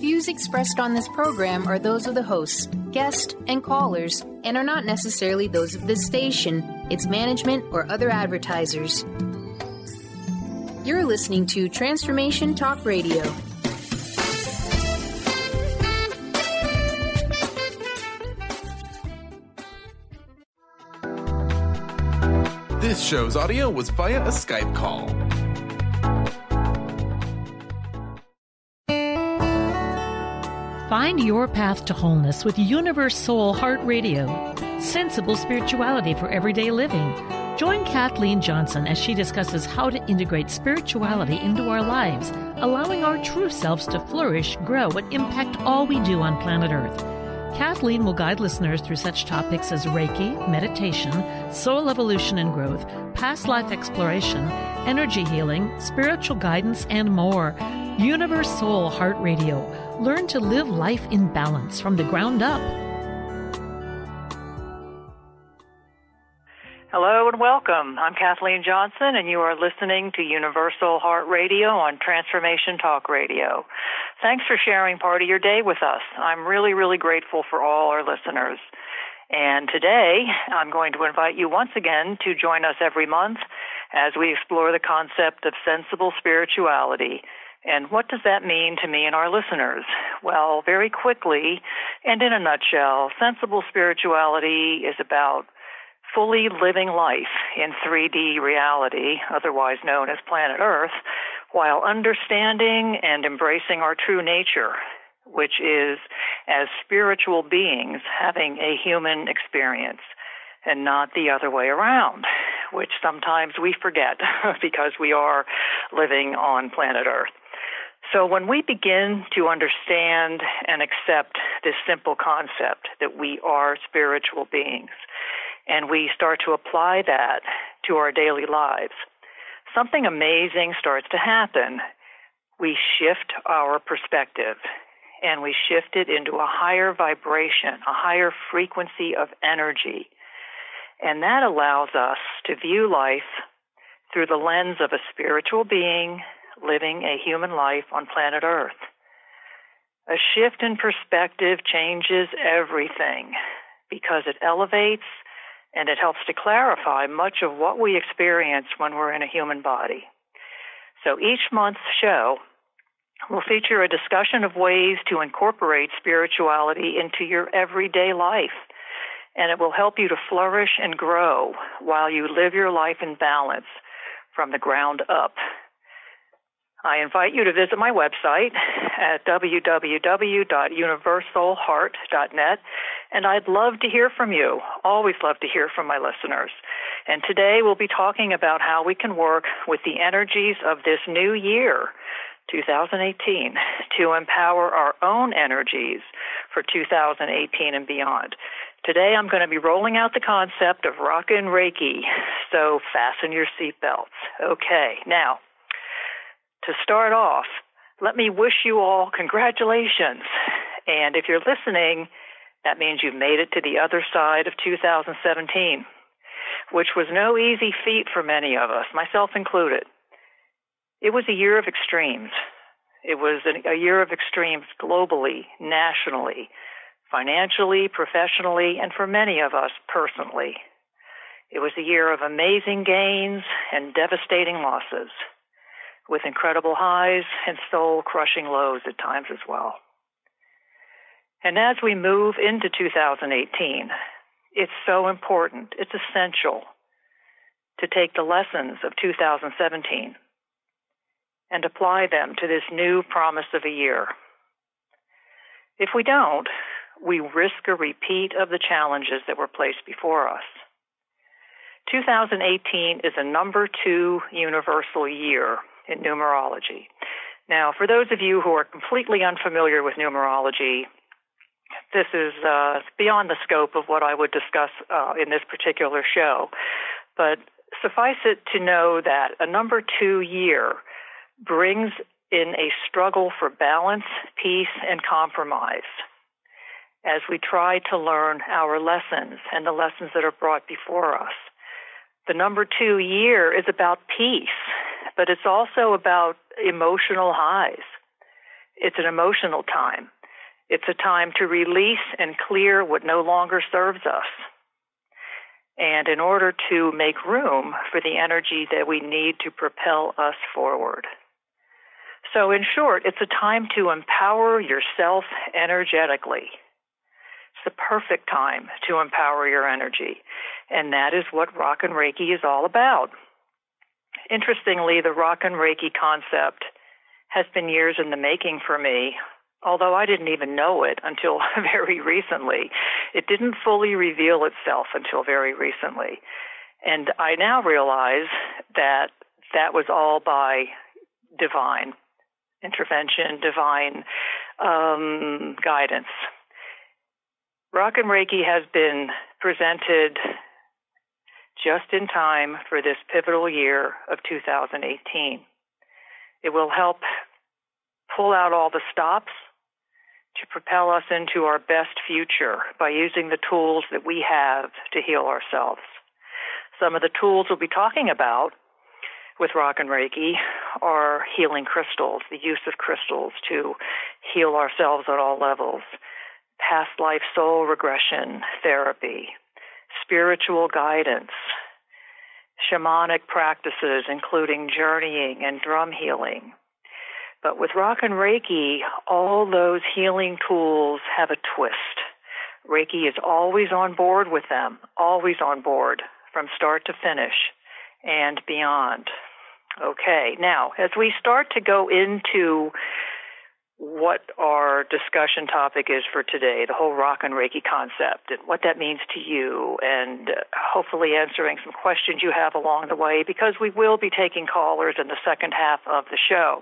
views expressed on this program are those of the hosts, guests, and callers, and are not necessarily those of this station, its management, or other advertisers. You're listening to Transformation Talk Radio. This show's audio was via a Skype call. Find your path to wholeness with UniverSoul Heart Radio. Sensible spirituality for everyday living. Join Kathleen Johnson as she discusses how to integrate spirituality into our lives, allowing our true selves to flourish, grow, and impact all we do on planet Earth. Kathleen will guide listeners through such topics as Reiki, meditation, soul evolution and growth, past life exploration, energy healing, spiritual guidance, and more. UniverSoul Heart Radio. Learn to live life in balance from the ground up. Hello and welcome. I'm Kathleen Johnson, and you are listening to UniverSoul Heart Radio on Transformation Talk Radio. Thanks for sharing part of your day with us. I'm really, really grateful for all our listeners. And today, I'm going to invite you once again to join us every month as we explore the concept of sensible spirituality. And what does that mean to me and our listeners? Well, very quickly and in a nutshell, sensible spirituality is about fully living life in 3D reality, otherwise known as planet Earth, while understanding and embracing our true nature, which is as spiritual beings having a human experience and not the other way around, which sometimes we forget because we are living on planet Earth. So when we begin to understand and accept this simple concept that we are spiritual beings, and we start to apply that to our daily lives, something amazing starts to happen. We shift our perspective, and we shift it into a higher vibration, a higher frequency of energy. And that allows us to view life through the lens of a spiritual being living a human life on planet Earth. A shift in perspective changes everything because it elevates and it helps to clarify much of what we experience when we're in a human body. So each month's show will feature a discussion of ways to incorporate spirituality into your everyday life, and it will help you to flourish and grow while you live your life in balance from the ground up. I invite you to visit my website at www.universoulheart.net, and I'd love to hear from you. Always love to hear from my listeners. And today we'll be talking about how we can work with the energies of this new year, 2018, to empower our own energies for 2018 and beyond. Today I'm going to be rolling out the concept of Rockin Reiki, so fasten your seatbelts. Okay, now, to start off, let me wish you all congratulations. And if you're listening, that means you've made it to the other side of 2017, which was no easy feat for many of us, myself included. It was a year of extremes. It was a year of extremes globally, nationally, financially, professionally, and for many of us personally. It was a year of amazing gains and devastating losses, with incredible highs and soul-crushing lows at times as well. And as we move into 2018, it's so important, it's essential to take the lessons of 2017 and apply them to this new promise of a year. If we don't, we risk a repeat of the challenges that were placed before us. 2018 is a number 2 universal year in numerology. Now, for those of you who are completely unfamiliar with numerology, this is beyond the scope of what I would discuss in this particular show, but suffice it to know that a number 2 year brings in a struggle for balance, peace, and compromise as we try to learn our lessons and the lessons that are brought before us. The number 2 year is about peace, but it's also about emotional highs. It's an emotional time. It's a time to release and clear what no longer serves us. And in order to make room for the energy that we need to propel us forward. So in short, it's a time to empower yourself energetically. It's the perfect time to empower your energy. And that is what Rockin Reiki is all about. Interestingly, the Rockin Reiki concept has been years in the making for me, although I didn't even know it until very recently. It didn't fully reveal itself until very recently. And I now realize that that was all by divine intervention, divine guidance. Rockin Reiki has been presented just in time for this pivotal year of 2018. It will help pull out all the stops to propel us into our best future by using the tools that we have to heal ourselves. Some of the tools we'll be talking about with Rockin Reiki are healing crystals, the use of crystals to heal ourselves at all levels, past life soul regression therapy, spiritual guidance, shamanic practices, including journeying and drum healing. But with Rockin Reiki, all those healing tools have a twist. Reiki is always on board with them, always on board from start to finish and beyond. Okay, now, as we start to go into what our discussion topic is for today, the whole Rockin Reiki concept and what that means to you, and hopefully answering some questions you have along the way, because we will be taking callers in the second half of the show.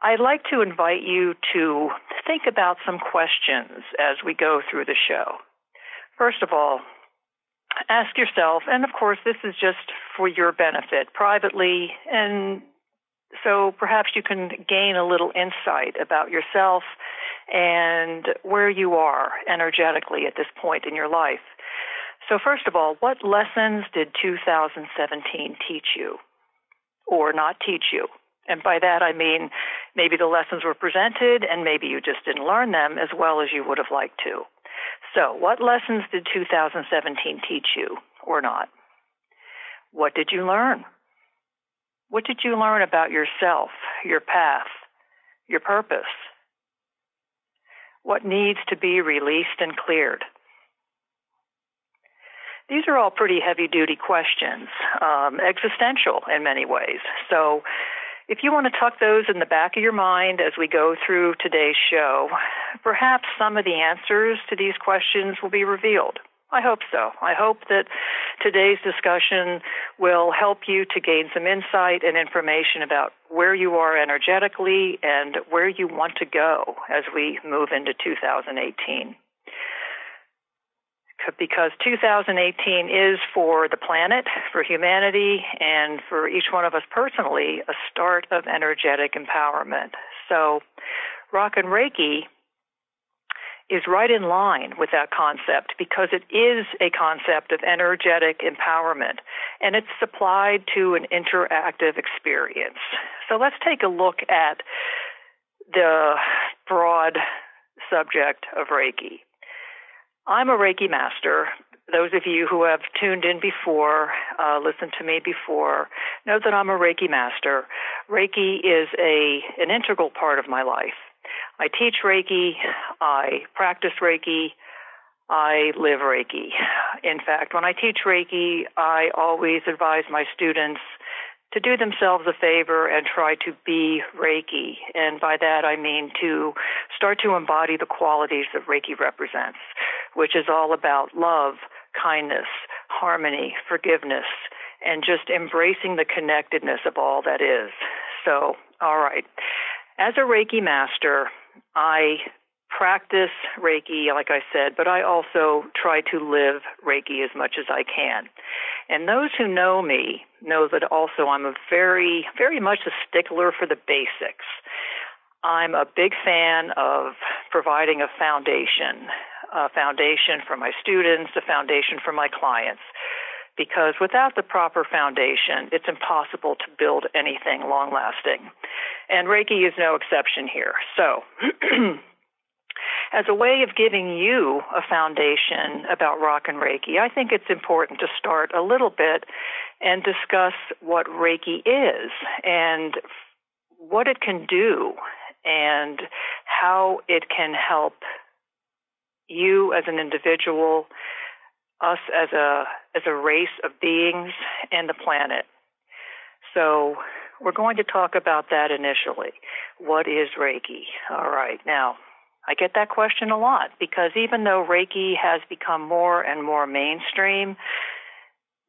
I'd like to invite you to think about some questions as we go through the show. First of all, ask yourself, and of course this is just for your benefit privately, and so perhaps you can gain a little insight about yourself and where you are energetically at this point in your life. So first of all, what lessons did 2017 teach you or not teach you? And by that I mean maybe the lessons were presented and maybe you just didn't learn them as well as you would have liked to. So what lessons did 2017 teach you or not? What did you learn? What did you learn about yourself, your path, your purpose? What needs to be released and cleared? These are all pretty heavy-duty questions, existential in many ways. So if you want to tuck those in the back of your mind as we go through today's show, perhaps some of the answers to these questions will be revealed. I hope so. I hope that today's discussion will help you to gain some insight and information about where you are energetically and where you want to go as we move into 2018. Because 2018 is for the planet, for humanity, and for each one of us personally, a start of energetic empowerment. So Rockin Reiki is right in line with that concept because it is a concept of energetic empowerment, and it's supplied to an interactive experience. So let's take a look at the broad subject of Reiki. I'm a Reiki master. Those of you who have tuned in before, listened to me before, know that I'm a Reiki master. Reiki is an integral part of my life. I teach Reiki, I practice Reiki, I live Reiki. In fact, when I teach Reiki, I always advise my students to do themselves a favor and try to be Reiki. And by that I mean to start to embody the qualities that Reiki represents, which is all about love, kindness, harmony, forgiveness, and just embracing the connectedness of all that is. So, all right. As a Reiki master, I practice Reiki, like I said, but I also try to live Reiki as much as I can. And those who know me know that also I'm a very, very much a stickler for the basics. I'm a big fan of providing a foundation for my students, a foundation for my clients, because without the proper foundation, it's impossible to build anything long-lasting. And Reiki is no exception here. So, as a way of giving you a foundation about Rockin Reiki, I think it's important to start a little bit and discuss what Reiki is and what it can do and how it can help you as an individual, us as a race of beings, and the planet. So we're going to talk about that initially. What is Reiki? All right. Now, I get that question a lot because even though Reiki has become more and more mainstream,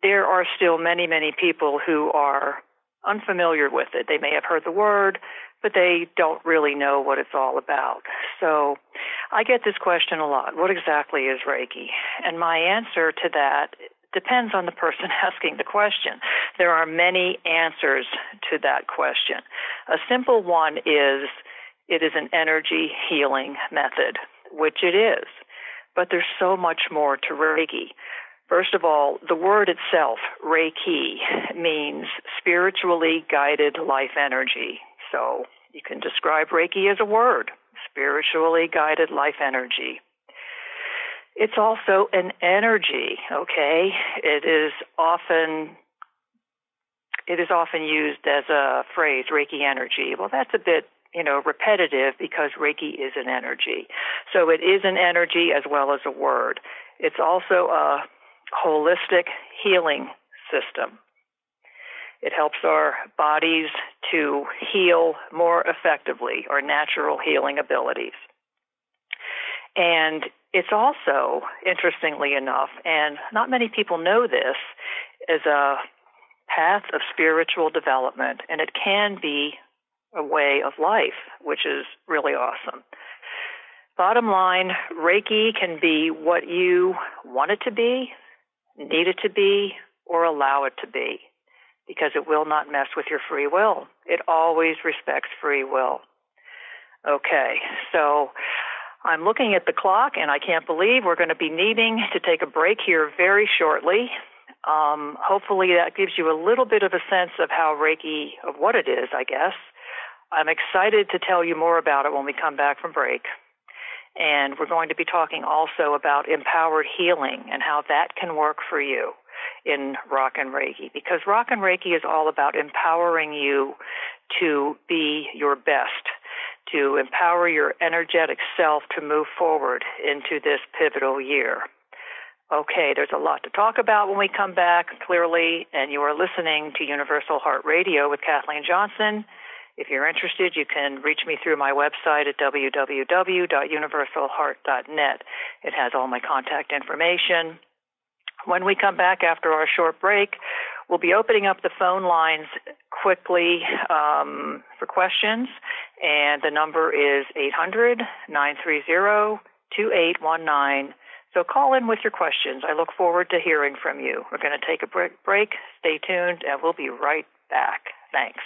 there are still many, many people who are unfamiliar with it. They may have heard the word, but they don't really know what it's all about. So I get this question a lot. What exactly is Reiki? And my answer to that depends on the person asking the question. There are many answers to that question. A simple one is it is an energy healing method, which it is. But there's so much more to Reiki. First of all, the word itself, Reiki, means spiritually guided life energy. So you can describe Reiki as a word, spiritually guided life energy. It's also an energy, okay? It is often used as a phrase, Reiki energy. Well, that's a bit, repetitive because Reiki is an energy. So it is an energy as well as a word. It's also a holistic healing system. It helps our bodies to heal more effectively, our natural healing abilities. And it's also, interestingly enough, and not many people know this, is a path of spiritual development, and it can be a way of life, which is really awesome. Bottom line, Reiki can be what you want it to be, need it to be, or allow it to be, because it will not mess with your free will. It always respects free will. Okay, so I'm looking at the clock, and I can't believe we're going to be needing to take a break here very shortly. Hopefully that gives you a little bit of a sense of how Reiki, of what it is, I guess. I'm excited to tell you more about it when we come back from break. And we're going to be talking also about empowered healing and how that can work for you in Rockin Reiki, because Rockin Reiki is all about empowering you to be your best, to empower your energetic self to move forward into this pivotal year. Okay, there's a lot to talk about when we come back, clearly, and you are listening to Universal Heart Radio with Kathleen Johnson. If you're interested, you can reach me through my website at www.universalheart.net. It has all my contact information. When we come back after our short break, we'll be opening up the phone lines quickly for questions, and the number is 800-930-2819. So call in with your questions. I look forward to hearing from you. We're going to take a break. Stay tuned, and we'll be right back. Thanks.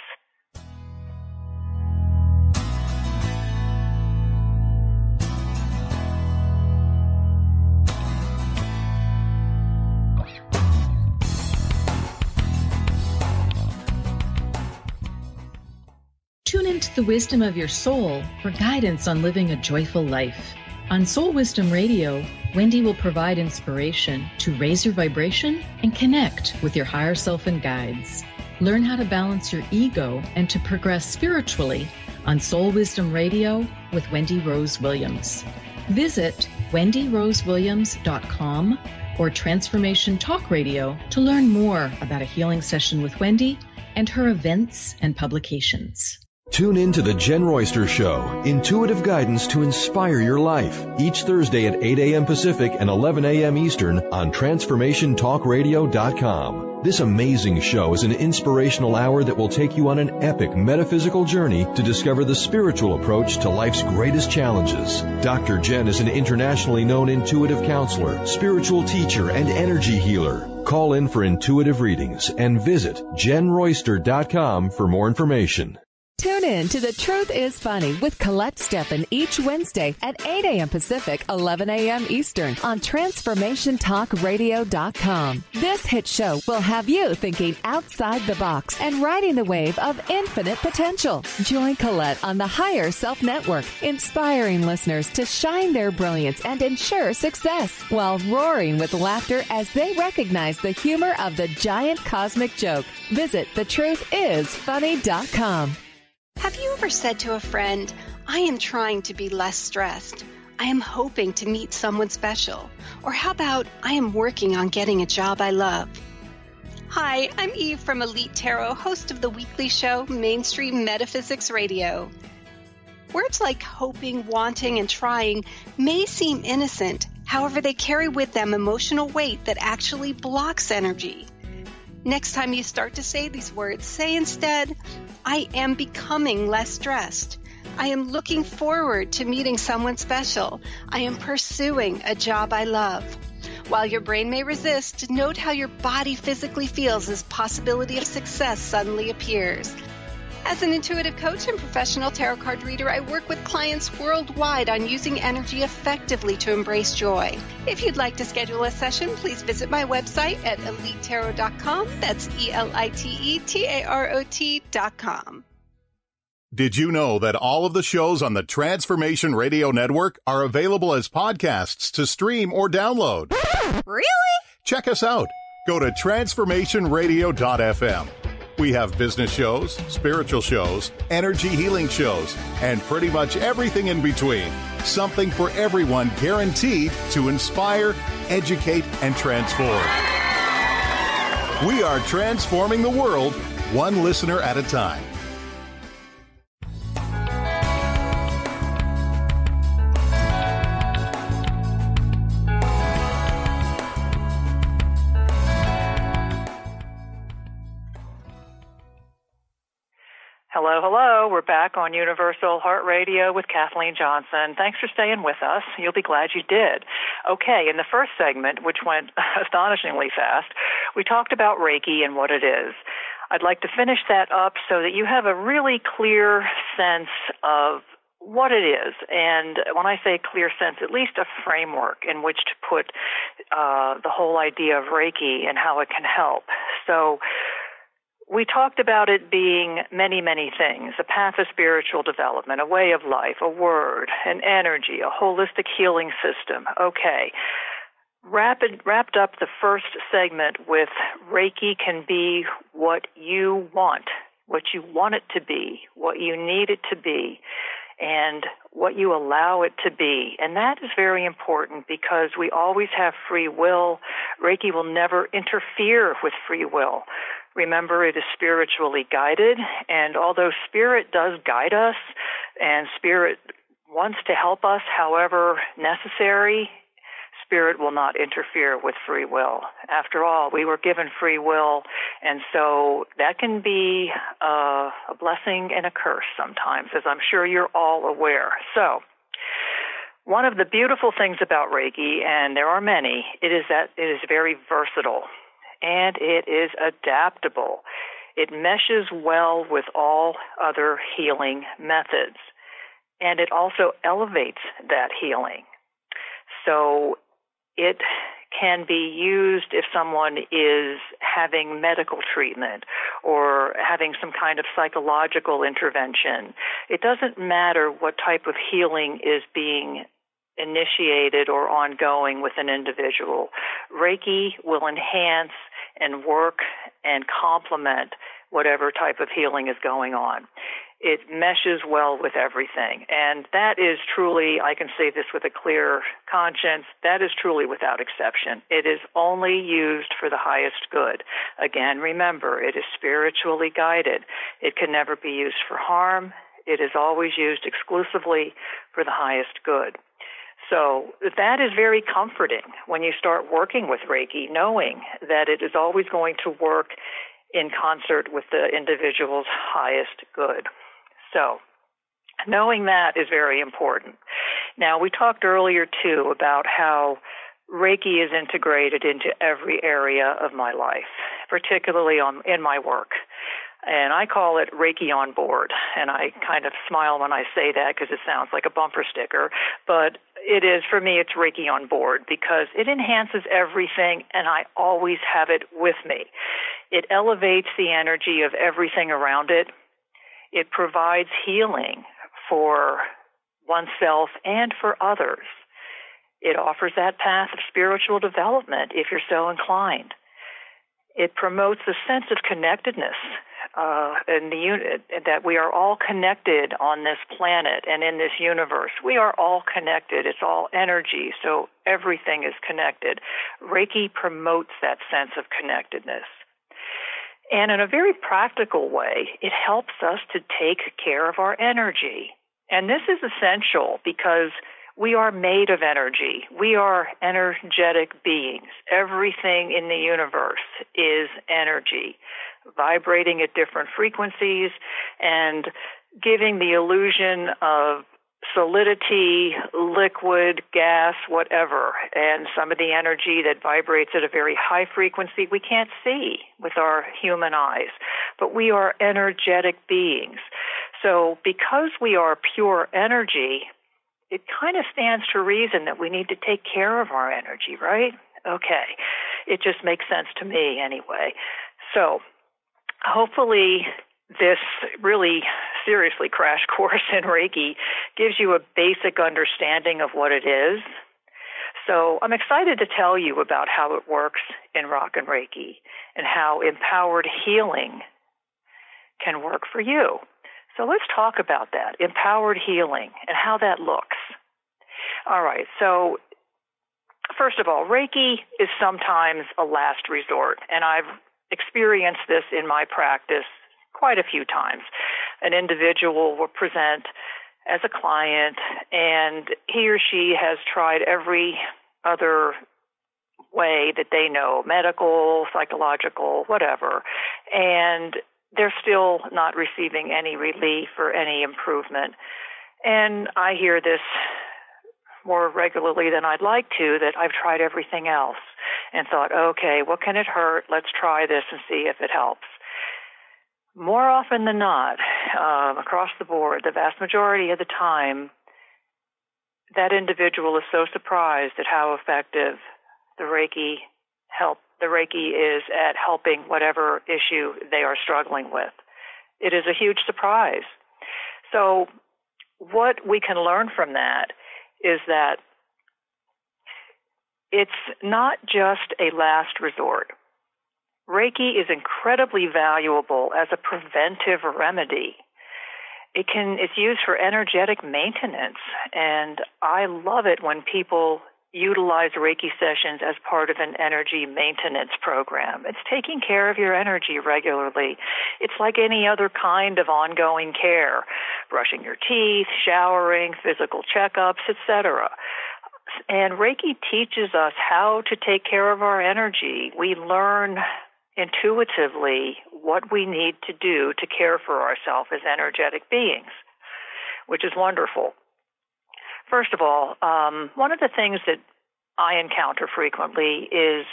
Tune into the wisdom of your soul for guidance on living a joyful life. On Soul Wisdom Radio, Wendy will provide inspiration to raise your vibration and connect with your higher self and guides. Learn how to balance your ego and to progress spiritually on Soul Wisdom Radio with Wendy Rose Williams. Visit wendyrosewilliams.com or Transformation Talk Radio to learn more about a healing session with Wendy and her events and publications. Tune in to The Jen Royster Show, intuitive guidance to inspire your life, each Thursday at 8 a.m. Pacific and 11 a.m. Eastern on TransformationTalkRadio.com. This amazing show is an inspirational hour that will take you on an epic metaphysical journey to discover the spiritual approach to life's greatest challenges. Dr. Jen is an internationally known intuitive counselor, spiritual teacher, and energy healer. Call in for intuitive readings and visit JenRoyster.com for more information. Tune in to The Truth is Funny with Colette Steffen each Wednesday at 8 a.m. Pacific, 11 a.m. Eastern on TransformationTalkRadio.com. This hit show will have you thinking outside the box and riding the wave of infinite potential. Join Colette on the Higher Self Network, inspiring listeners to shine their brilliance and ensure success while roaring with laughter as they recognize the humor of the giant cosmic joke. Visit TheTruthIsFunny.com. Have you ever said to a friend, I am trying to be less stressed. I am hoping to meet someone special. Or how about, I am working on getting a job I love. Hi, I'm Eve from Elite Tarot, host of the weekly show Mainstream Metaphysics Radio. Words like hoping, wanting, and trying may seem innocent. However, they carry with them emotional weight that actually blocks energy. Next time you start to say these words, say instead, I am becoming less stressed. I am looking forward to meeting someone special. I am pursuing a job I love. While your brain may resist, note how your body physically feels as possibility of success suddenly appears. As an intuitive coach and professional tarot card reader, I work with clients worldwide on using energy effectively to embrace joy. If you'd like to schedule a session, please visit my website at elitetarot.com. That's ELITETAROT.com. Did you know that all of the shows on the Transformation Radio Network are available as podcasts to stream or download? Really? Check us out. Go to transformationradio.fm. We have business shows, spiritual shows, energy healing shows, and pretty much everything in between. Something for everyone, guaranteed to inspire, educate, and transform. We are transforming the world, one listener at a time. Hello. We're back on Universal Heart Radio with Kathleen Johnson. Thanks for staying with us. You'll be glad you did. Okay, in the first segment, which went astonishingly fast, we talked about Reiki and what it is. I'd like to finish that up so that you have a really clear sense of what it is. And when I say clear sense, at least a framework in which to put the whole idea of Reiki and how it can help. So we talked about it being many, many things, a path of spiritual development, a way of life, a word, an energy, a holistic healing system. Okay. Wrapped up the first segment with Reiki can be what you want it to be, what you need it to be, and what you allow it to be. And that is very important because we always have free will. Reiki will never interfere with free will. Remember, it is spiritually guided, and although Spirit does guide us, and Spirit wants to help us however necessary, Spirit will not interfere with free will. After all, we were given free will, and so that can be a blessing and a curse sometimes, as I'm sure you're all aware. So, one of the beautiful things about Reiki, and there are many, it is that it is very versatile. And it is adaptable. It meshes well with all other healing methods. And it also elevates that healing. So it can be used if someone is having medical treatment or having some kind of psychological intervention. It doesn't matter what type of healing is being initiated or ongoing with an individual. Reiki will enhance and work and complement whatever type of healing is going on. It meshes well with everything. And that is truly, I can say this with a clear conscience, that is truly without exception. It is only used for the highest good. Again, remember, it is spiritually guided. It can never be used for harm. It is always used exclusively for the highest good. So that is very comforting when you start working with Reiki, knowing that it is always going to work in concert with the individual's highest good. So knowing that is very important. Now, we talked earlier, too, about how Reiki is integrated into every area of my life, particularly in my work. And I call it Reiki on board. And I kind of smile when I say that because it sounds like a bumper sticker. But it is, for me, it's Reiki on board because it enhances everything, and I always have it with me. It elevates the energy of everything around it. It provides healing for oneself and for others. It offers that path of spiritual development if you're so inclined. It promotes a sense of connectedness in the unit, that we are all connected on this planet and in this universe. We are all connected. It's all energy, so everything is connected. Reiki promotes that sense of connectedness. And in a very practical way, it helps us to take care of our energy. And this is essential because we are made of energy. We are energetic beings. Everything in the universe is energy, vibrating at different frequencies and giving the illusion of solidity, liquid, gas, whatever. And some of the energy that vibrates at a very high frequency we can't see with our human eyes. But we are energetic beings. So because we are pure energy, it kind of stands to reason that we need to take care of our energy, right? Okay. It just makes sense to me anyway. So hopefully this really seriously crash course in Reiki gives you a basic understanding of what it is. So I'm excited to tell you about how it works in Rockin Reiki and how empowered healing can work for you. So let's talk about that, empowered healing, and how that looks. All right, so first of all, Reiki is sometimes a last resort, and I've experienced this in my practice quite a few times. An individual will present as a client, and he or she has tried every other way that they know, medical, psychological, whatever, and they're still not receiving any relief or any improvement. And I hear this more regularly than I'd like to, that I've tried everything else and thought, okay, what can it hurt? Let's try this and see if it helps. More often than not, across the board, the vast majority of the time, that individual is so surprised at how effective the Reiki is at helping whatever issue they are struggling with. It is a huge surprise. So what we can learn from that is that it's not just a last resort. Reiki is incredibly valuable as a preventive remedy. It's used for energetic maintenance, and I love it when people utilize Reiki sessions as part of an energy maintenance program. It's taking care of your energy regularly. It's like any other kind of ongoing care, brushing your teeth, showering, physical checkups, etc. And Reiki teaches us how to take care of our energy. We learn intuitively what we need to do to care for ourselves as energetic beings, which is wonderful. First of all, one of the things that I encounter frequently is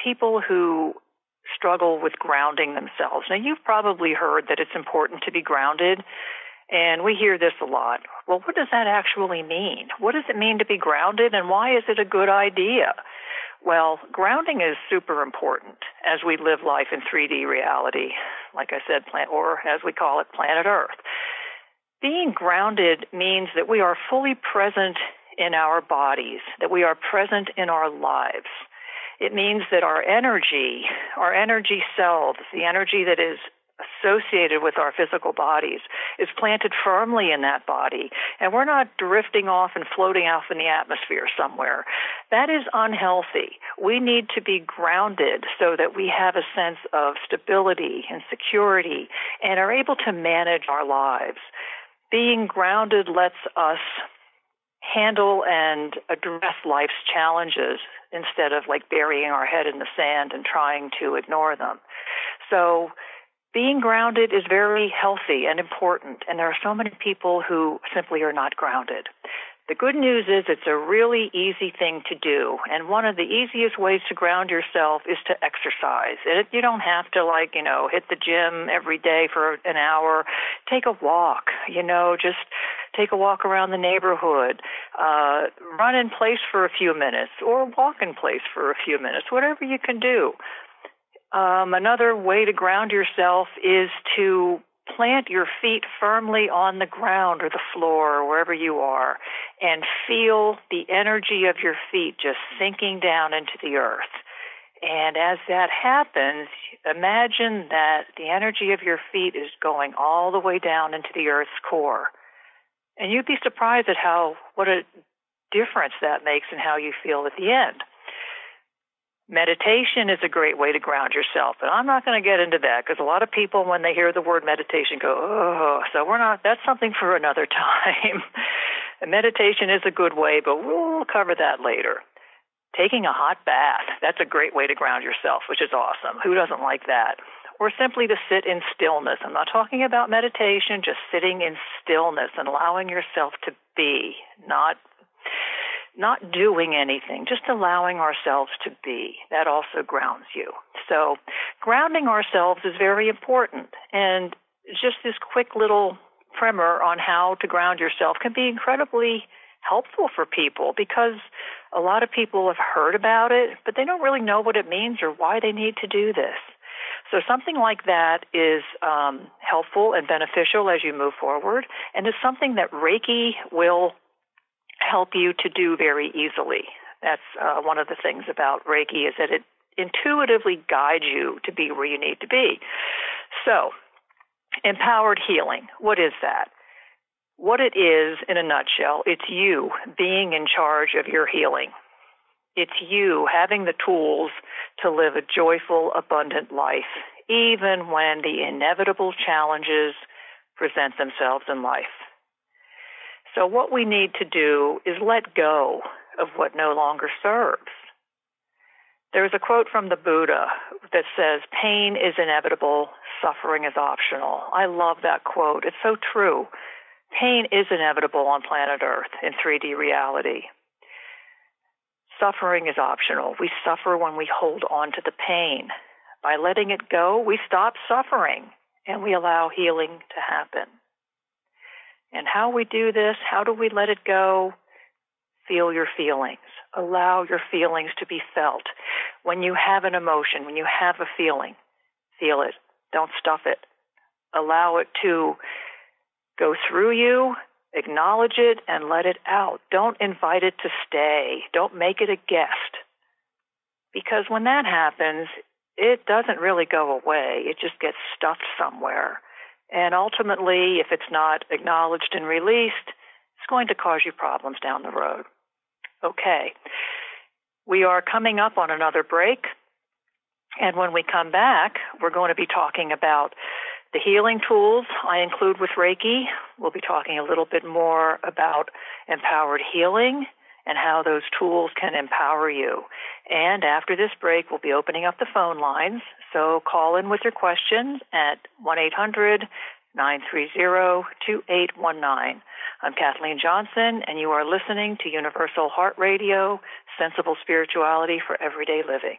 people who struggle with grounding themselves. Now, you've probably heard that it's important to be grounded, and we hear this a lot. Well, what does that actually mean? What does it mean to be grounded, and why is it a good idea? Well, grounding is super important as we live life in 3D reality, like I said, or as we call it, planet Earth. Being grounded means that we are fully present in our bodies, that we are present in our lives. It means that our energy cells, the energy that is associated with our physical bodies, is planted firmly in that body, and we're not drifting off and floating off in the atmosphere somewhere. That is unhealthy. We need to be grounded so that we have a sense of stability and security and are able to manage our lives. Being grounded lets us handle and address life's challenges instead of like burying our head in the sand and trying to ignore them. So being grounded is very healthy and important, and there are so many people who simply are not grounded. The good news is it's a really easy thing to do, and one of the easiest ways to ground yourself is to exercise. You don't have to, hit the gym every day for an hour. Take a walk, just take a walk around the neighborhood, run in place for a few minutes, or walk in place for a few minutes, whatever you can do. Another way to ground yourself is to plant your feet firmly on the ground or the floor or wherever you are and feel the energy of your feet just sinking down into the earth. And as that happens, imagine that the energy of your feet is going all the way down into the earth's core. And you'd be surprised at what a difference that makes in how you feel at the end. Meditation is a great way to ground yourself, and I'm not going to get into that because a lot of people, when they hear the word meditation, go, oh, so that's something for another time. Meditation is a good way, but we'll cover that later. Taking a hot bath, that's a great way to ground yourself, which is awesome. Who doesn't like that? Or simply to sit in stillness. I'm not talking about meditation, just sitting in stillness and allowing yourself to be, not doing anything, just allowing ourselves to be. That also grounds you. So grounding ourselves is very important. And just this quick little primer on how to ground yourself can be incredibly helpful for people because a lot of people have heard about it, but they don't really know what it means or why they need to do this. So something like that is helpful and beneficial as you move forward, and is something that Reiki will help you to do very easily. That's one of the things about Reiki is that it intuitively guides you to be where you need to be. So, empowered healing, what is that? What it is, in a nutshell, it's you being in charge of your healing. It's you having the tools to live a joyful, abundant life, even when the inevitable challenges present themselves in life. So what we need to do is let go of what no longer serves. There's a quote from the Buddha that says, pain is inevitable, suffering is optional. I love that quote. It's so true. Pain is inevitable on planet Earth in 3D reality. Suffering is optional. We suffer when we hold on to the pain. By letting it go, we stop suffering and we allow healing to happen. And how we do this, how do we let it go? Feel your feelings. Allow your feelings to be felt. When you have an emotion, when you have a feeling, feel it. Don't stuff it. Allow it to go through you, acknowledge it, and let it out. Don't invite it to stay. Don't make it a guest. Because when that happens, it doesn't really go away. It just gets stuffed somewhere. And ultimately, if it's not acknowledged and released, it's going to cause you problems down the road. Okay. We are coming up on another break. And when we come back, we're going to be talking about the healing tools I include with Reiki. We'll be talking a little bit more about empowered healing and how those tools can empower you. And after this break, we'll be opening up the phone lines. So call in with your questions at 1-800-930-2819. I'm Kathleen Johnson, and you are listening to Universal Heart Radio, Sensible Spirituality for Everyday Living.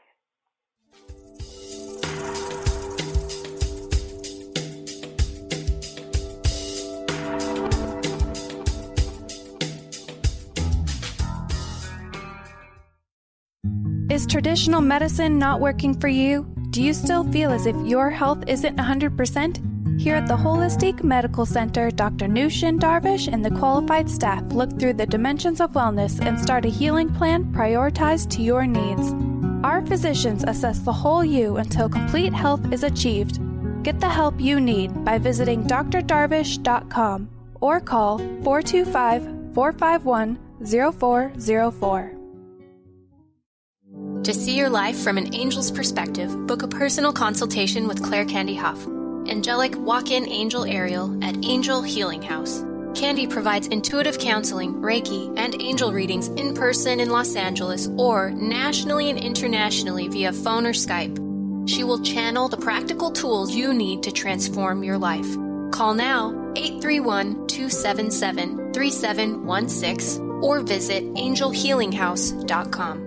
Is traditional medicine not working for you? Do you still feel as if your health isn't 100%? Here at the Holistic Medical Center, Dr. Nushin Darvish and the qualified staff look through the dimensions of wellness and start a healing plan prioritized to your needs. Our physicians assess the whole you until complete health is achieved. Get the help you need by visiting drdarvish.com or call 425-451-0404. To see your life from an angel's perspective, book a personal consultation with Claire Candy Huff, angelic walk-in angel Ariel at Angel Healing House. Candy provides intuitive counseling, Reiki, and angel readings in person in Los Angeles or nationally and internationally via phone or Skype. She will channel the practical tools you need to transform your life. Call now, 831-277-3716 or visit angelhealinghouse.com.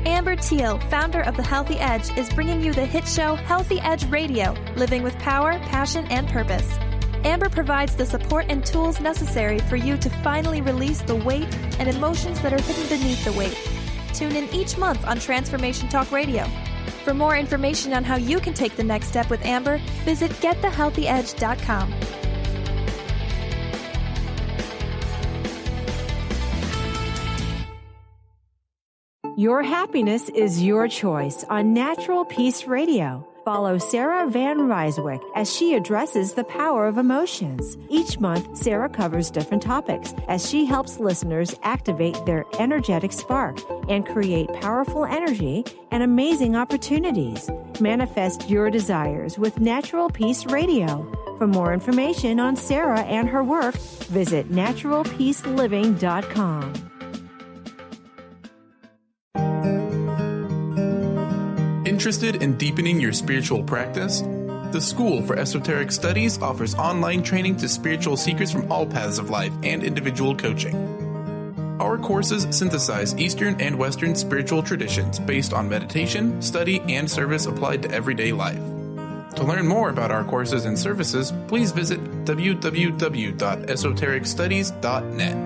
Amber Teal, founder of The Healthy Edge, is bringing you the hit show Healthy Edge Radio, living with power, passion, and purpose. Amber provides the support and tools necessary for you to finally release the weight and emotions that are hidden beneath the weight. Tune in each month on Transformation Talk Radio. For more information on how you can take the next step with Amber, visit getthehealthyedge.com. Your happiness is your choice on Natural Peace Radio. Follow Sarah Van Ryswick as she addresses the power of emotions. Each month, Sarah covers different topics as she helps listeners activate their energetic spark and create powerful energy and amazing opportunities. Manifest your desires with Natural Peace Radio. For more information on Sarah and her work, visit naturalpeaceliving.com. Interested in deepening your spiritual practice? The School for Esoteric Studies offers online training to spiritual seekers from all paths of life and individual coaching. Our courses synthesize Eastern and Western spiritual traditions based on meditation, study, and service applied to everyday life. To learn more about our courses and services, please visit www.esotericstudies.net.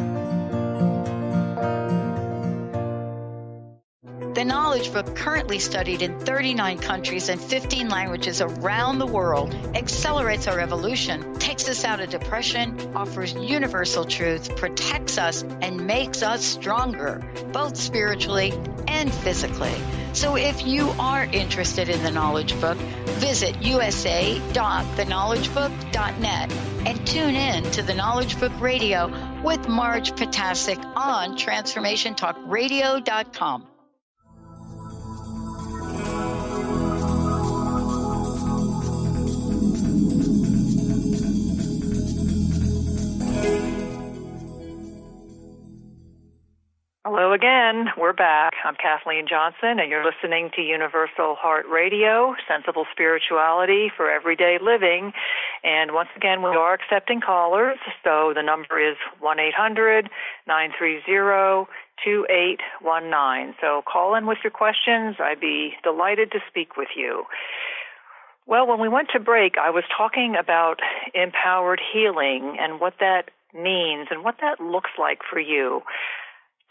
The Knowledge Book, currently studied in 39 countries and 15 languages around the world, accelerates our evolution, takes us out of depression, offers universal truth, protects us, and makes us stronger, both spiritually and physically. So if you are interested in the Knowledge Book, visit usa.theknowledgebook.net and tune in to the Knowledge Book Radio with Marge Potasic on TransformationTalkRadio.com. Hello again. We're back. I'm Kathleen Johnson, and you're listening to Universal Heart Radio, sensible spirituality for everyday living. And once again, we are accepting callers, so the number is 1-800-930-2819. So call in with your questions. I'd be delighted to speak with you. Well, when we went to break, I was talking about empowered healing and what that means and what that looks like for you.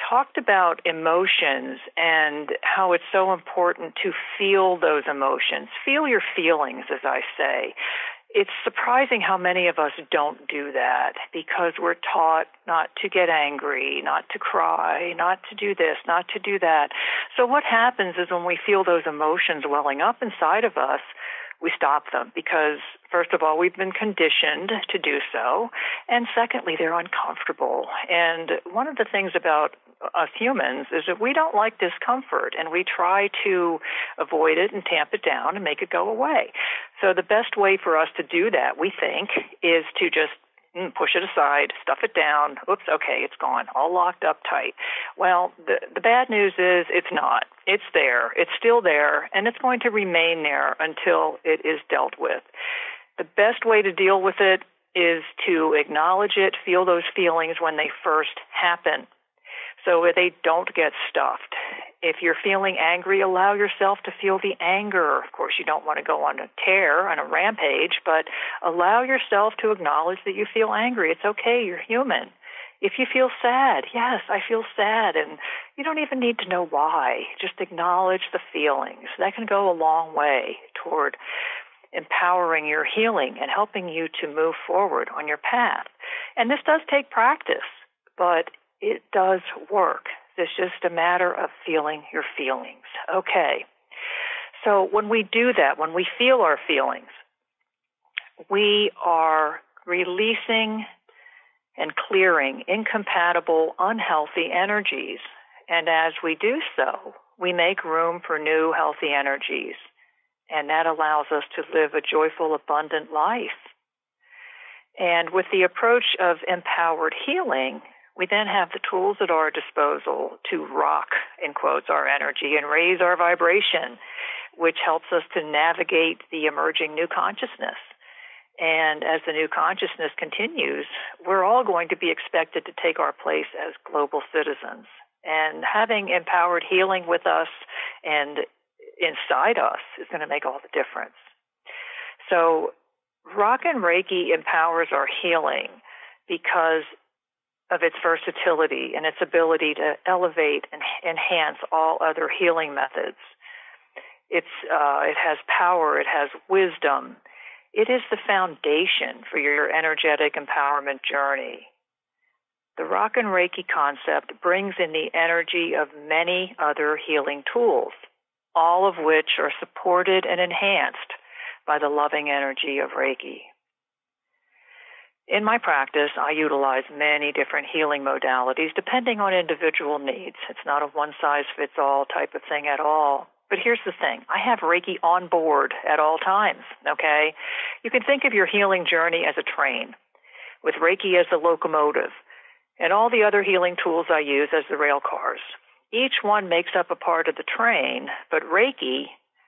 Talked about emotions and how it's so important to feel those emotions. Feel your feelings, as I say. It's surprising how many of us don't do that because we're taught not to get angry, not to cry, not to do this, not to do that. So what happens is when we feel those emotions welling up inside of us, we stop them because, first of all, we've been conditioned to do so, and secondly, they're uncomfortable. And one of the things about us humans is that we don't like discomfort, and we try to avoid it and tamp it down and make it go away. So the best way for us to do that, we think, is to just push it aside, stuff it down. Oops, okay, it's gone, all locked up tight. Well, the bad news is it's not. It's there. It's still there, and it's going to remain there until it is dealt with. The best way to deal with it is to acknowledge it, feel those feelings when they first happen, so they don't get stuffed. If you're feeling angry, allow yourself to feel the anger. Of course, you don't want to go on a tear, on a rampage, but allow yourself to acknowledge that you feel angry. It's okay, you're human. If you feel sad, yes, I feel sad, and you don't even need to know why. Just acknowledge the feelings. That can go a long way toward empowering your healing and helping you to move forward on your path. And this does take practice, but it does work. It's just a matter of feeling your feelings. Okay. So when we do that, when we feel our feelings, we are releasing and clearing incompatible, unhealthy energies. And as we do so, we make room for new, healthy energies. And that allows us to live a joyful, abundant life. And with the approach of empowered healing, we then have the tools at our disposal to rock, in quotes, our energy and raise our vibration, which helps us to navigate the emerging new consciousness. And as the new consciousness continues, we're all going to be expected to take our place as global citizens. And having empowered healing with us and inside us is going to make all the difference. So Rockin Reiki empowers our healing because of its versatility and its ability to elevate and enhance all other healing methods. It has power, it has wisdom. It is the foundation for your energetic empowerment journey. The Rockin Reiki concept brings in the energy of many other healing tools, all of which are supported and enhanced by the loving energy of Reiki. In my practice, I utilize many different healing modalities depending on individual needs. It's not a one-size-fits-all type of thing at all. But here's the thing. I have Reiki on board at all times, okay? You can think of your healing journey as a train, with Reiki as the locomotive, and all the other healing tools I use as the rail cars. Each one makes up a part of the train, but Reiki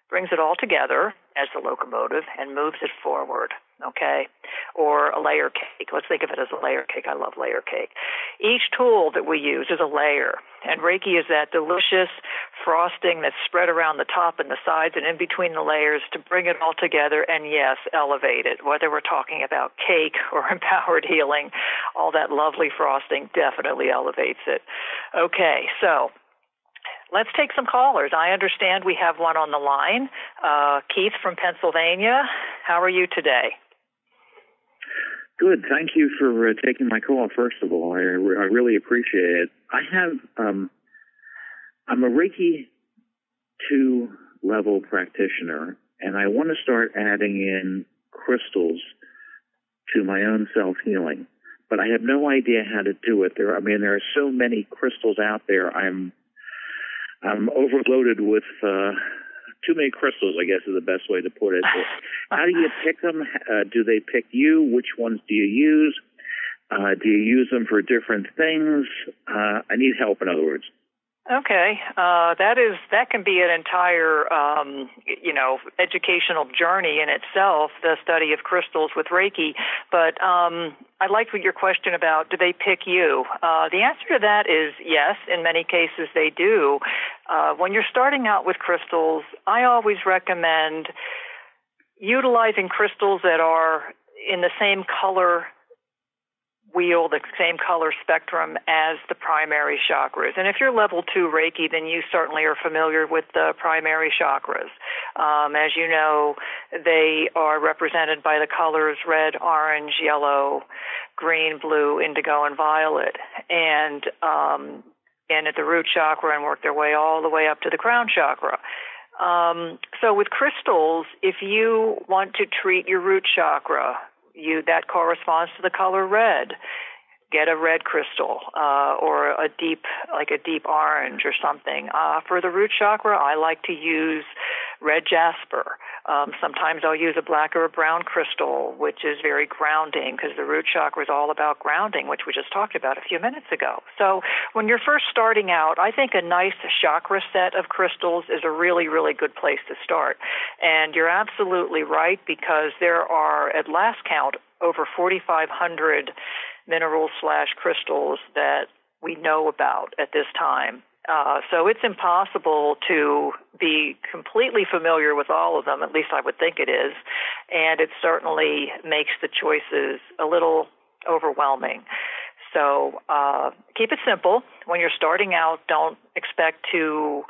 brings it all together as the locomotive and moves it forward, okay? Or a layer cake. Let's think of it as a layer cake. I love layer cake. Each tool that we use is a layer, and Reiki is that delicious frosting that's spread around the top and the sides and in between the layers to bring it all together and, yes, elevate it. Whether we're talking about cake or empowered healing, all that lovely frosting definitely elevates it. Okay, so let's take some callers. I understand we have one on the line. Keith from Pennsylvania, how are you today? Good. Thank you for taking my call, first of all. I really appreciate it. I'm a Reiki 2 level practitioner, and I want to start adding in crystals to my own self-healing, but I have no idea how to do it. There are so many crystals out there. I'm overloaded with too many crystals, I guess is the best way to put it. How do you pick them? Do they pick you? Which ones do you use? Do you use them for different things? I need help, in other words. Okay, that can be an entire, educational journey in itself, the study of crystals with Reiki. But I liked your question about, do they pick you? The answer to that is yes. In many cases, they do. When you're starting out with crystals, I always recommend utilizing crystals that are in the same color wheel, the same color spectrum as the primary chakras. And if you're level 2 Reiki, then you certainly are familiar with the primary chakras. As you know, they are represented by the colors red, orange, yellow, green, blue, indigo, and violet. And at the root chakra and work their way all the way up to the crown chakra. So with crystals, if you want to treat your root chakra, that corresponds to the color red. Get a red crystal or a deep orange or something. For the root chakra, I like to use red jasper. Sometimes I'll use a black or a brown crystal, which is very grounding because the root chakra is all about grounding, which we just talked about a few minutes ago. So when you're first starting out, I think a nice chakra set of crystals is a really, really good place to start. And you're absolutely right, because there are, at last count, over 4,500 minerals/crystals that we know about at this time. So it's impossible to be completely familiar with all of them, at least I would think it is, and it certainly makes the choices a little overwhelming. So keep it simple. When you're starting out, don't expect to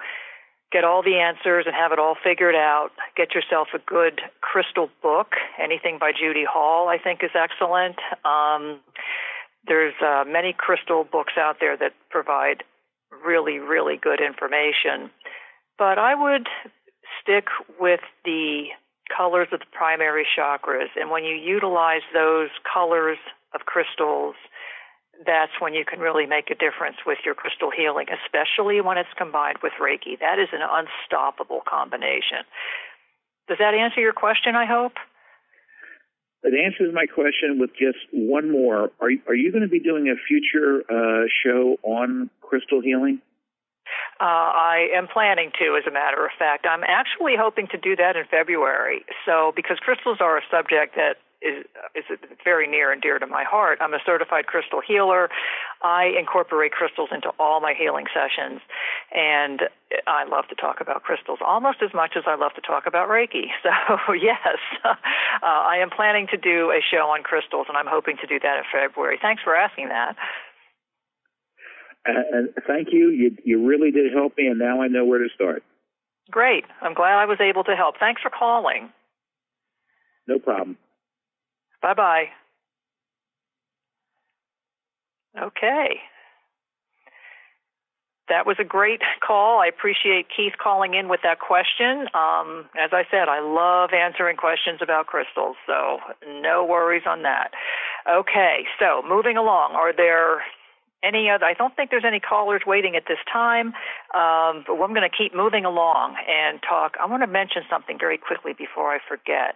get all the answers and have it all figured out. Get yourself a good crystal book. Anything by Judy Hall, I think, is excellent. There's many crystal books out there that provide really, really good information. But I would stick with the colors of the primary chakras. And when you utilize those colors of crystals, that's when you can really make a difference with your crystal healing, especially when it's combined with Reiki. That is an unstoppable combination. Does that answer your question, I hope? It answers my question with just one more. Are you going to be doing a future show on crystal healing? I am planning to, as a matter of fact. I'm actually hoping to do that in February. So, because crystals are a subject that is very near and dear to my heart. I'm a certified crystal healer. I incorporate crystals into all my healing sessions, and I love to talk about crystals almost as much as I love to talk about Reiki. So, yes, I am planning to do a show on crystals, and I'm hoping to do that in February. Thanks for asking that. Thank you. You really did help me, and now I know where to start. Great. I'm glad I was able to help. Thanks for calling. No problem. Bye-bye. Okay. That was a great call. I appreciate Keith calling in with that question. As I said, I love answering questions about crystals, so no worries on that. Okay, so moving along, are there any other? I don't think there's any callers waiting at this time, but I'm going to keep moving along and talk. I want to mention something very quickly before I forget.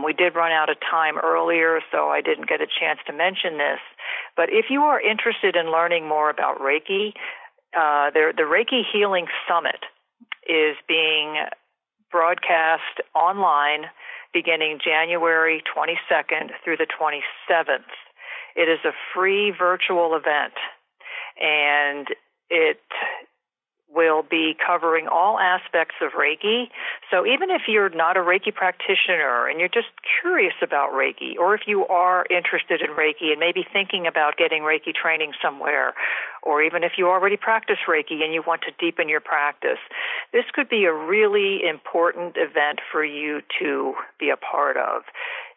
We did run out of time earlier, so I didn't get a chance to mention this. But if you are interested in learning more about Reiki, the Reiki Healing Summit is being broadcast online beginning January 22nd through the 27th. It is a free virtual event, and it will be covering all aspects of Reiki. So even if you're not a Reiki practitioner and you're just curious about Reiki, or if you are interested in Reiki and maybe thinking about getting Reiki training somewhere, or even if you already practice Reiki and you want to deepen your practice, this could be a really important event for you to be a part of.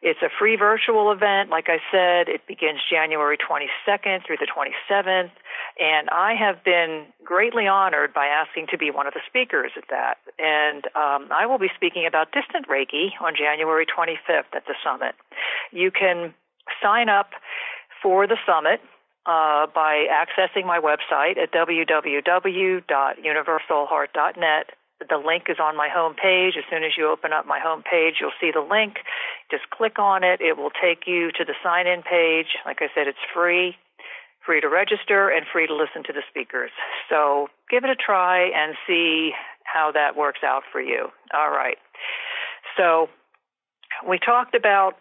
It's a free virtual event. Like I said, it begins January 22nd through the 27th, and I have been greatly honored by asking to be one of the speakers at that. And I will be speaking about distant Reiki on January 25th at the summit. You can sign up for the summit by accessing my website at www.universalheart.net. The link is on my home page. As soon as you open up my home page, you'll see the link. Just click on it. It will take you to the sign-in page. Like I said, it's free to register and free to listen to the speakers. So give it a try and see how that works out for you. All right. So we talked about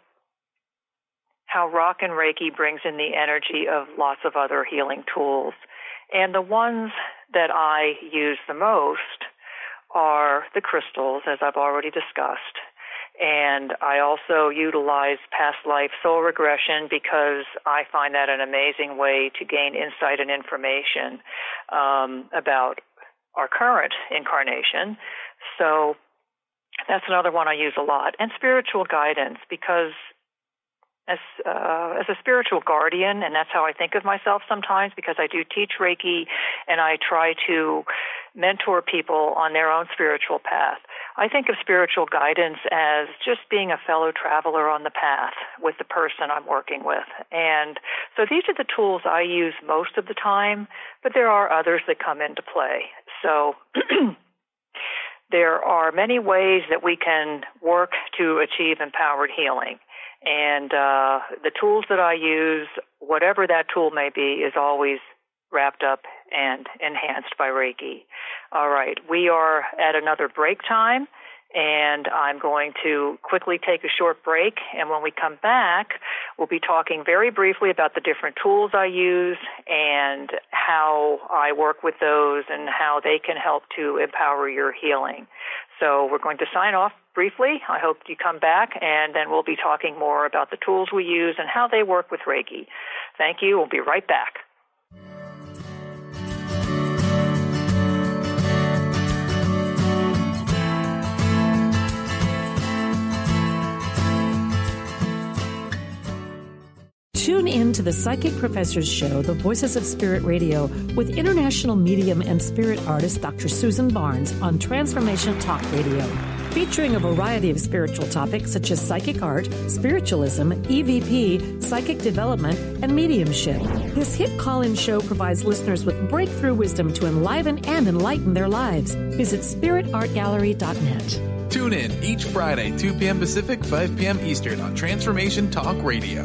how Rockin Reiki brings in the energy of lots of other healing tools. And the ones that I use the most are the crystals, as I've already discussed. And I also utilize past life soul regression because I find that an amazing way to gain insight and information about our current incarnation. So that's another one I use a lot. And spiritual guidance, because as a spiritual guardian, and that's how I think of myself sometimes, because I do teach Reiki and I try to mentor people on their own spiritual path. I think of spiritual guidance as just being a fellow traveler on the path with the person I'm working with. And so these are the tools I use most of the time, but there are others that come into play. So there are many ways that we can work to achieve empowered healing. And the tools that I use, whatever that tool may be, is always wrapped up and enhanced by Reiki. All right, we are at another break time, and I'm going to quickly take a short break. And when we come back, we'll be talking very briefly about the different tools I use and how I work with those and how they can help to empower your healing. So we're going to sign off briefly. I hope you come back, and then we'll be talking more about the tools we use and how they work with Reiki. Thank you. We'll be right back. Tune in to the Psychic Professors Show, The Voices of Spirit Radio, with international medium and spirit artist Dr. Susan Barnes on Transformation Talk Radio, featuring a variety of spiritual topics such as psychic art, spiritualism, EVP, psychic development, and mediumship. This hit call-in show provides listeners with breakthrough wisdom to enliven and enlighten their lives. Visit spiritartgallery.net. Tune in each Friday, 2 p.m. Pacific, 5 p.m. Eastern on Transformation Talk Radio.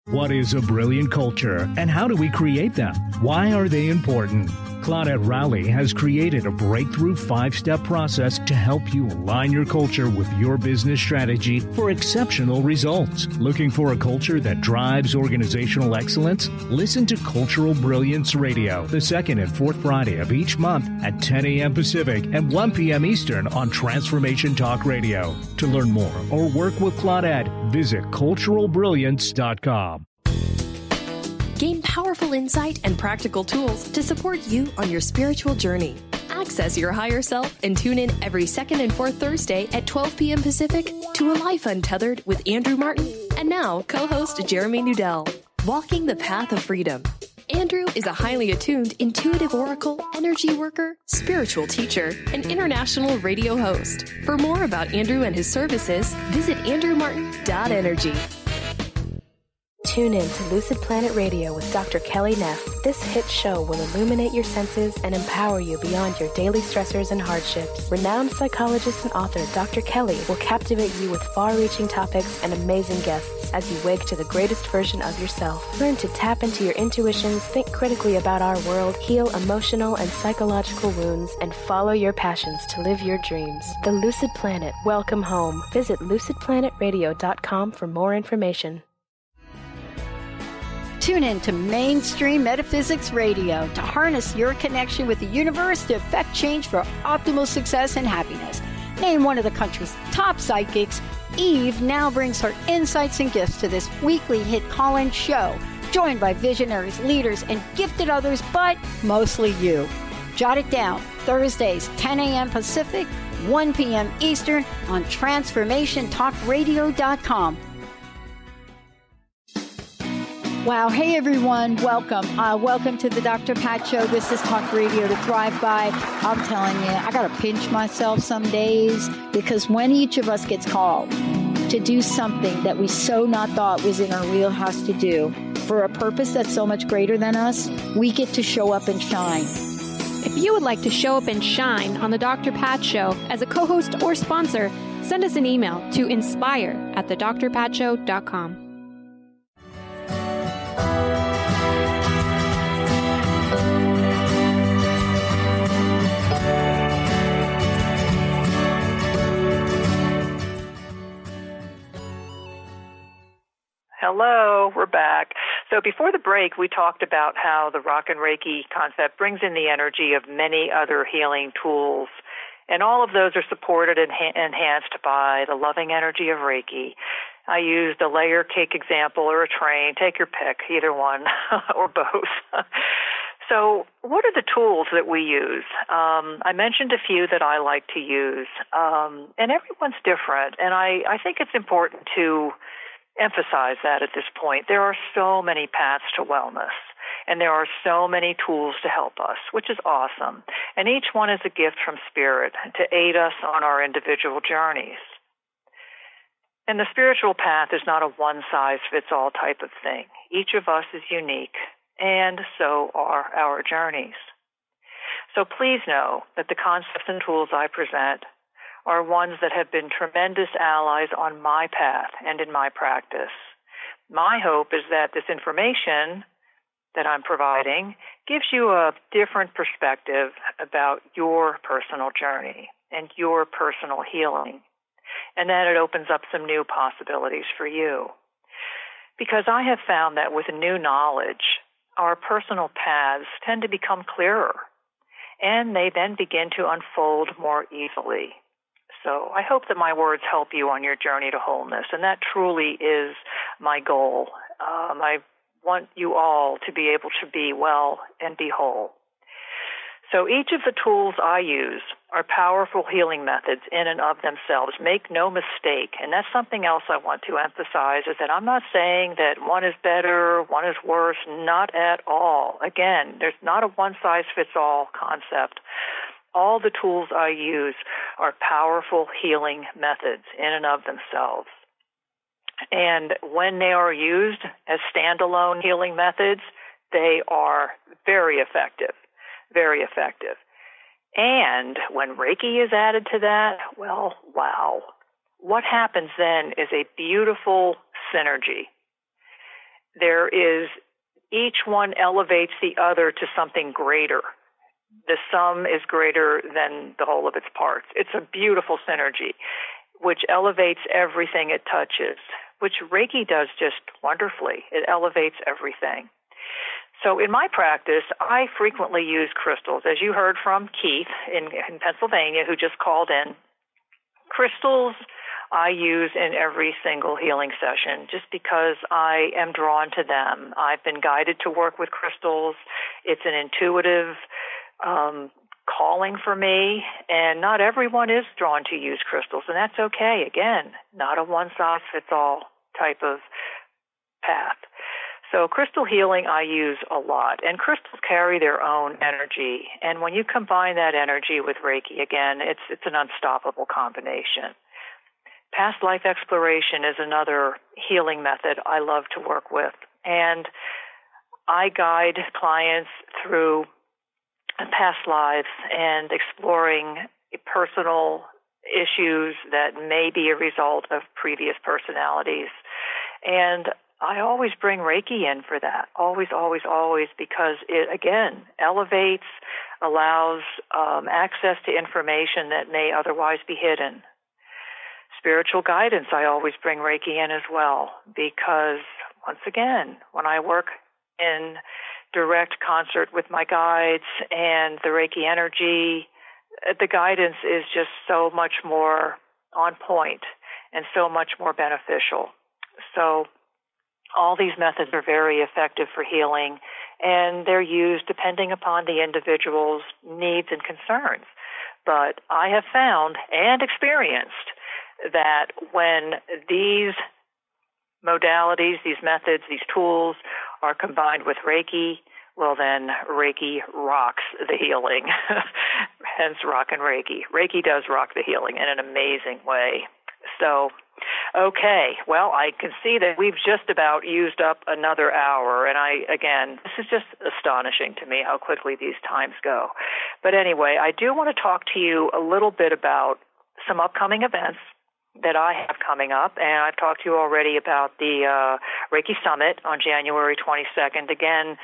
What is a brilliant culture, and how do we create them? Why are they important? Claudette Rowley has created a breakthrough 5-step process to help you align your culture with your business strategy for exceptional results. Looking for a culture that drives organizational excellence? Listen to Cultural Brilliance Radio, the second and fourth Friday of each month at 10 a.m. Pacific and 1 p.m. Eastern on Transformation Talk Radio. To learn more or work with Claudette, visit culturalbrilliance.com. Gain powerful insight and practical tools to support you on your spiritual journey. Access your higher self and tune in every second and fourth Thursday at 12 p.m. Pacific to A Life Untethered with Andrew Martin and now co-host Jeremy Nudell. Walking the Path of Freedom. Andrew is a highly attuned, intuitive oracle, energy worker, spiritual teacher, and international radio host. For more about Andrew and his services, visit andrewmartin.energy. Tune in to Lucid Planet Radio with Dr. Kelly Neff. This hit show will illuminate your senses and empower you beyond your daily stressors and hardships. Renowned psychologist and author Dr. Kelly will captivate you with far-reaching topics and amazing guests as you wake to the greatest version of yourself. Learn to tap into your intuitions, think critically about our world, heal emotional and psychological wounds, and follow your passions to live your dreams. The Lucid Planet. Welcome home. Visit lucidplanetradio.com for more information. Tune in to Mainstream Metaphysics Radio to harness your connection with the universe to effect change for optimal success and happiness. Named one of the country's top psychics, Eve now brings her insights and gifts to this weekly hit call-in show, joined by visionaries, leaders, and gifted others, but mostly you. Jot it down, Thursdays, 10 a.m. Pacific, 1 p.m. Eastern on TransformationTalkRadio.com. Wow. Hey, everyone. Welcome. Welcome to the Dr. Pat Show. This is Talk Radio to Thrive By. I'm telling you, I got to pinch myself some days because when each of us gets called to do something that we so not thought was in our wheelhouse to do for a purpose that's so much greater than us, we get to show up and shine. If you would like to show up and shine on the Dr. Pat Show as a co-host or sponsor, send us an email to inspire@thedrpatshow.com. Hello, we're back. So before the break, we talked about how the Rockin Reiki concept brings in the energy of many other healing tools. And all of those are supported and enhanced by the loving energy of Reiki. I used a layer cake example or a train. Take your pick, either one or both. So what are the tools that we use? I mentioned a few that I like to use, and everyone's different. And I think it's important to emphasize that at this point. There are so many paths to wellness, and there are so many tools to help us, which is awesome. And each one is a gift from Spirit to aid us on our individual journeys. And the spiritual path is not a one-size-fits-all type of thing. Each of us is unique, and so are our journeys. So please know that the concepts and tools I present are ones that have been tremendous allies on my path and in my practice. My hope is that this information that I'm providing gives you a different perspective about your personal journey and your personal healing, and that it opens up some new possibilities for you. Because I have found that with new knowledge, our personal paths tend to become clearer, and they then begin to unfold more easily. So I hope that my words help you on your journey to wholeness, and that truly is my goal. I want you all to be able to be well and be whole. So each of the tools I use are powerful healing methods in and of themselves. Make no mistake, and that's something else I want to emphasize, is that I'm not saying that one is better, one is worse, not at all. Again, there's not a one-size-fits-all concept. All the tools I use are powerful healing methods in and of themselves. And when they are used as standalone healing methods, they are very effective, very effective. And when Reiki is added to that, well, wow. What happens then is a beautiful synergy. Each one elevates the other to something greater. the sum is greater than the whole of its parts. It's a beautiful synergy, which elevates everything it touches, which Reiki does just wonderfully. It elevates everything. So in my practice, I frequently use crystals. As you heard from Keith in Pennsylvania, who just called in, crystals I use in every single healing session just because I am drawn to them. I've been guided to work with crystals. It's an intuitive calling for me, and not everyone is drawn to use crystals, and that's okay. Again, not a one-size-fits-all type of path. So crystal healing I use a lot, and crystals carry their own energy, and when you combine that energy with Reiki, again, it's an unstoppable combination. Past life exploration is another healing method I love to work with, and I guide clients through past lives and exploring personal issues that may be a result of previous personalities. And I always bring Reiki in for that, always, always, always, because it, again, elevates, allows access to information that may otherwise be hidden. Spiritual guidance, I always bring Reiki in as well, because, once again, when I work in direct concert with my guides and the Reiki energy, the guidance is just so much more on point and so much more beneficial. So all these methods are very effective for healing, and they're used depending upon the individual's needs and concerns. But I have found and experienced that when these modalities, these methods, these tools are combined with Reiki, well then Reiki rocks the healing. Hence Rockin Reiki. Reiki does rock the healing in an amazing way. So, okay, well, I can see that we've just about used up another hour, and this is just astonishing to me how quickly these times go. But anyway, I do want to talk to you a little bit about some upcoming events that I have coming up, and I've talked to you already about the Reiki Summit on January 22nd. Again,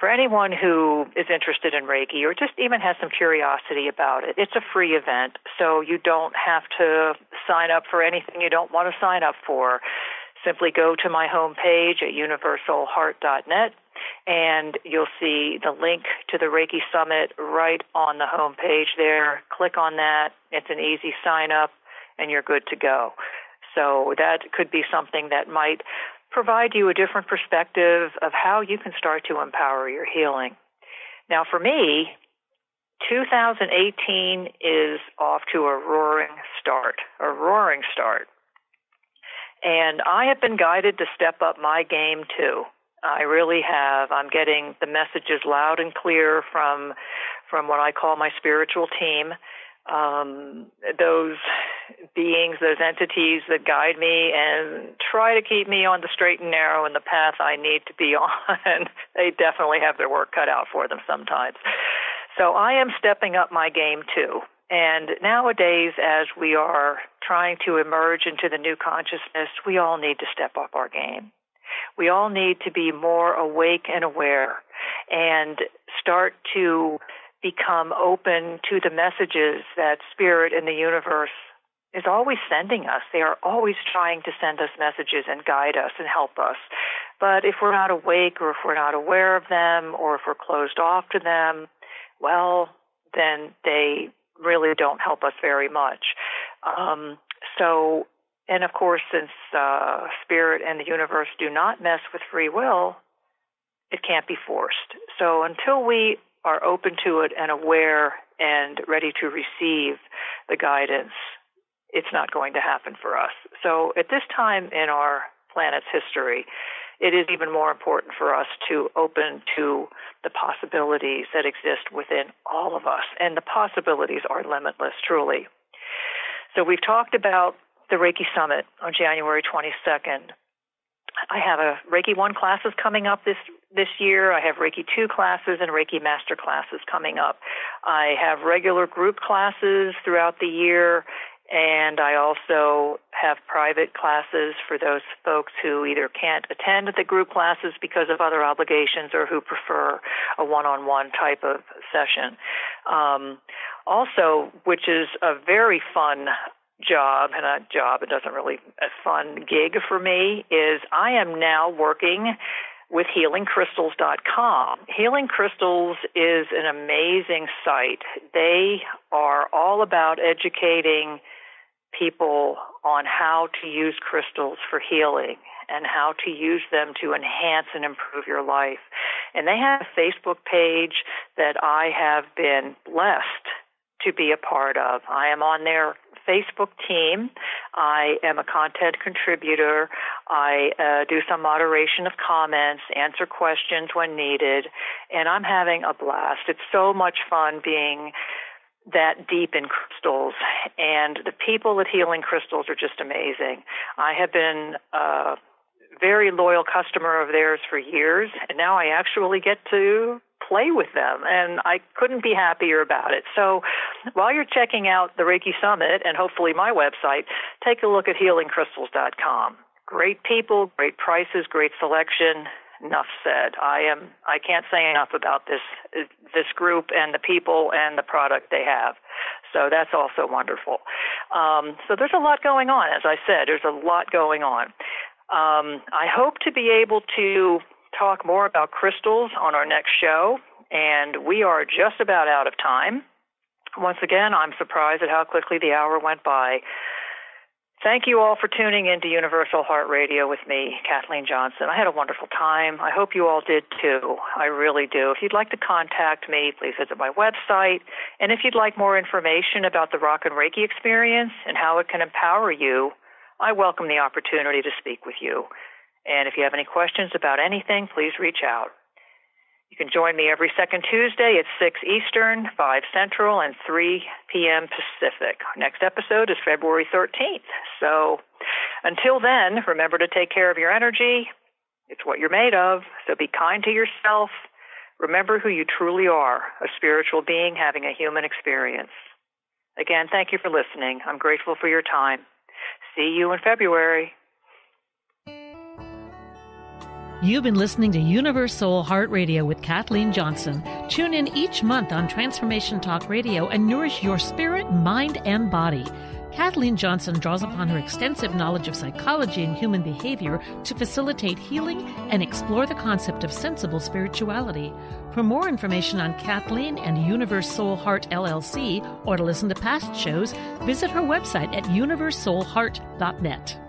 for anyone who is interested in Reiki or just even has some curiosity about it, it's a free event, so you don't have to sign up for anything you don't want to sign up for. Simply go to my homepage at universalheart.net, and you'll see the link to the Reiki Summit right on the homepage there. Click on that. It's an easy sign-up, and you're good to go. So that could be something that might provide you a different perspective of how you can start to empower your healing. Now, for me, 2018 is off to a roaring start. And I have been guided to step up my game, too. I really have. I'm getting the messages loud and clear from what I call my spiritual team. Those beings, those entities that guide me and try to keep me on the straight and narrow and the path I need to be on. They definitely have their work cut out for them sometimes. So I am stepping up my game too. And nowadays, as we are trying to emerge into the new consciousness, we all need to step up our game. We all need to be more awake and aware and start to become open to the messages that Spirit and the universe is always sending us. They are always trying to send us messages and guide us and help us. But if we're not awake or if we're not aware of them or if we're closed off to them, well, then they really don't help us very much. And of course, since Spirit and the universe do not mess with free will, it can't be forced. So until we are open to it and aware and ready to receive the guidance, it's not going to happen for us. So at this time in our planet's history, it is even more important for us to open to the possibilities that exist within all of us. And the possibilities are limitless, truly. So we've talked about the Reiki Summit on January 22nd. I have a Reiki 1 classes coming up this year. I have Reiki 2 classes and Reiki Master classes coming up. I have regular group classes throughout the year, And I also have private classes for those folks who either can't attend the group classes because of other obligations or who prefer a one-on-one type of session. Also, which is a very fun job, and a job, it doesn't really a fun gig for me, is I am now working with healingcrystals.com. Healing Crystals is an amazing site. They are all about educating people on how to use crystals for healing and how to use them to enhance and improve your life. And they have a Facebook page that I have been blessed to be a part of. I am on their Facebook team. I am a content contributor. I do some moderation of comments, answer questions when needed, and I'm having a blast. It's so much fun being that deep in crystals, and the people at Healing Crystals are just amazing. I have been a very loyal customer of theirs for years, and now I actually get to play with them, and I couldn't be happier about it. So while you're checking out the Reiki Summit and hopefully my website, take a look at healingcrystals.com. Great people, great prices, great selection. Enough said. I can't say enough about this group and the people and the product they have. So that's also wonderful. So there's a lot going on. As I said, there's a lot going on. I hope to be able to talk more about crystals on our next show, and we are just about out of time. Once again, I'm surprised at how quickly the hour went by. Thank you all for tuning in to Universal Heart Radio with me, Kathleen Johnson. I had a wonderful time. I hope you all did too. I really do. If you'd like to contact me, please visit my website. And if you'd like more information about the Rockin Reiki experience and how it can empower you, I welcome the opportunity to speak with you. And if you have any questions about anything, please reach out. You can join me every second Tuesday at 6 Eastern, 5 Central, and 3 p.m. Pacific. Our next episode is February 13th. So until then, remember to take care of your energy. It's what you're made of. So be kind to yourself. Remember who you truly are, a spiritual being having a human experience. Again, thank you for listening. I'm grateful for your time. See you in February. You've been listening to UniverSoul Heart Radio with Kathleen Johnson. Tune in each month on Transformation Talk Radio and nourish your spirit, mind, and body. Kathleen Johnson draws upon her extensive knowledge of psychology and human behavior to facilitate healing and explore the concept of sensible spirituality. For more information on Kathleen and UniverSoul Heart LLC or to listen to past shows, visit her website at universoulheart.net.